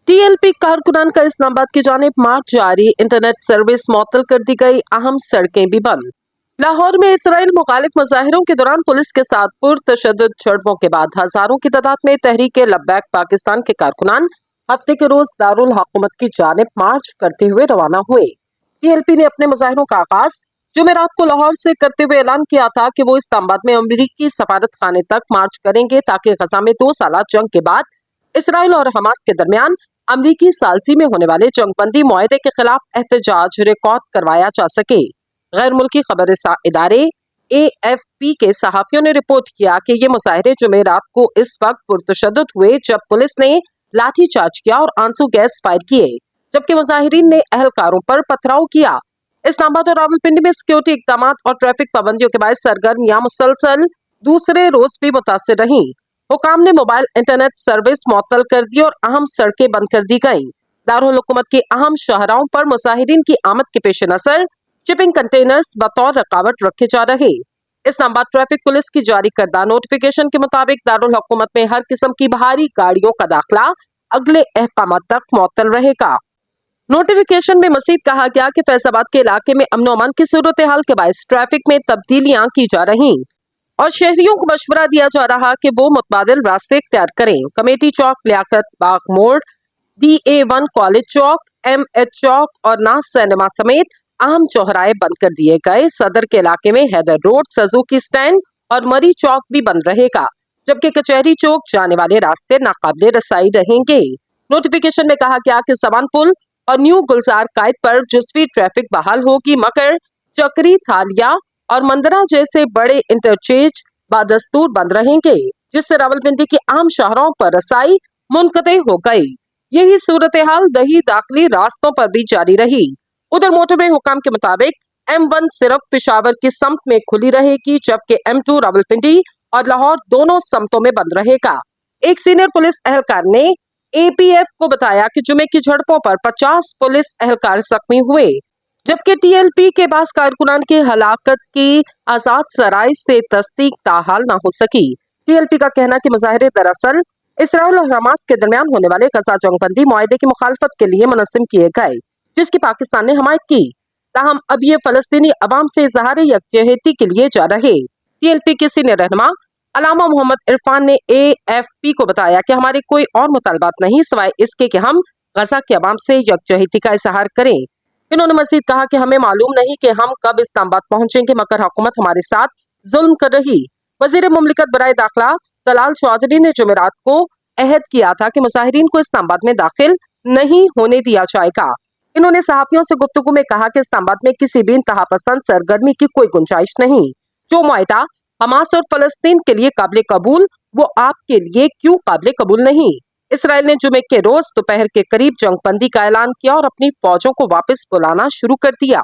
TLP कारकुनान का इस्लामाबाद की जानिब मार्च जारी, इंटरनेट सर्विस मुअत्तल कर दी गई, अहम सड़कें भी बंद। लाहौर में इसराइल मुखालिफ मुजाहिरों के दौरान पुलिस के साथ पुरतशद्दुद झड़पों के बाद हजारों की तादाद में तहरीक लब्बैक पाकिस्तान के कारकुनान हफ्ते के रोज दारुल हुकूमत की जानिब मार्च करते हुए रवाना हुए। टीएलपी ने अपने मुजाहिरों का आगाज जुमेरात को लाहौर से करते हुए ऐलान किया था कि वो इस्लामाबाद में अमरीकी सफारत खाने तक मार्च करेंगे ताकि गजा में 2 साल जंग के बाद इसराइल और हमास के दरमियान अमरीकी सालसी में होने वाले जंगबंदी मुआहदे के खिलाफ एहतजाज रिकॉर्ड करवाया जा सके। गैर मुल्की खबर इदारे AFP के सहाफियों ने रिपोर्ट किया कि ये मुजाहिरे जुमेरात को इस वक्त पुरतशद्दुद हुए जब पुलिस ने लाठीचार्ज किया और आंसू गैस फायर किए, जबकि मुजाहिरीन ने अहलकारों पर पथराव किया। इस्लामाबाद और रावलपिंडी में सिक्योरिटी इकदाम और ट्रैफिक पाबंदियों के बाद सरगर्मियां मुसलसल दूसरे रोज भी मुतासिर रही। हुकाम ने मोबाइल इंटरनेट सर्विस मुअत्तल कर दी और अहम सड़कें बंद कर दी गईं। दारुल हुकूमत के अहम शाहराहों पर मुजाहिरीन की आमद के पेश नजर शिपिंग कंटेनर्स बतौर रकावट रखे जा रहे। इस्लामाबाद ट्रैफिक पुलिस की जारी करदा नोटिफिकेशन के मुताबिक दारुल हुकूमत में हर किस्म की भारी गाड़ियों का दाखिला अगले अहकाम तक मुअत्तल रहेगा। नोटिफिकेशन में मजीद कहा गया कि फैजाबाद के इलाके में अमन अमान की सूरत हाल के बायस ट्रैफिक में तब्दीलियां की जा रही और शहरियों को मशवरा दिया जा रहा कि वो मुतबादिल रास्ते इख्तियार करें। कमेटी चौक, लियाकत बाग मोड़, DA1 कॉलेज चौक, MH चौक और नाज सिनेमा समेत अहम चौराहे बंद कर दिए गए। सदर के इलाके में हैदर रोड, सजुकी स्टैंड और मरी चौक भी बंद रहेगा, जबकि कचहरी चौक जाने वाले रास्ते नाकाबिले रसाई रहेंगे। नोटिफिकेशन में कहा गया कि सवान पुल और न्यू गुलजार कायद पर जुज़वी ट्रैफिक बहाल होगी, मगर चक्री, थालिया और मंदरा जैसे बड़े इंटरचेंज बादस्तूर बंद रहेंगे, जिससे रावलपिंडी की अहम शहरों पर रसाई मुनक़ते हो गई। यही सूरत हाल दही दाखिली रास्तों पर भी जारी रही। उधर मोटरवे हुकाम के मुताबिक M1 सिर्फ पिशावर की समत में खुली रहेगी, जबकि M2 रावलपिंडी और लाहौर दोनों समतों में बंद रहेगा। एक सीनियर पुलिस एहलकार ने APF को बताया कि जुमे की झड़पों पर 50 पुलिस एहलकार जख्मी हुए, जबकि TLP के पास कारकुनान की हलाकत की आजाद सराय से तस्दीक ताहाल न हो सकी। TLP का कहना कि मुजाहिरे दरअसल इसराइल और हमास के दरमियान होने वाले गजा जंगबंदी मुआहदे की मुखालफत के लिए मुनज़्ज़म किए गए, जिसकी पाकिस्तान ने हमायत की। ताहम अब ये फलस्तीनी अवाम से इज़हार यकजहती के लिए जा रहे। TLP के सीनियर रहनुमा अलामा मोहम्मद इरफान ने AFP को बताया कि हमारे कोई और मुतालबात नहीं सिवाय इसके कि हम गजा के अवाम से यकजहती का इज़हार करें। इन्होंने मजीद कहा कि हमें मालूम नहीं कि हम कब इस्लामाबाद पहुंचेंगे, मगर हुकूमत हमारे साथ जुल्म कर रही। वजीर मुमलिकत बराए दाखिला दलाल चौधरी ने जुमेरात को अहद किया था कि मुजाहिरीन को इस्लामाबाद में दाखिल नहीं होने दिया जाएगा। इन्होंने सहाफियों से गुफ्तगू में कहा कि इस्लामाबाद में किसी भी इंतहा पसंद सरगर्मी की कोई गुंजाइश नहीं। जो मुआहदा हमास और फलस्तीन के लिए काबिल कबूल, वो आपके लिए क्यों काबिल कबूल नहीं। इसराइल ने जुमे के रोज दोपहर के करीब जंगबंदी का ऐलान किया और अपनी फौजों को वापस बुलाना शुरू कर दिया।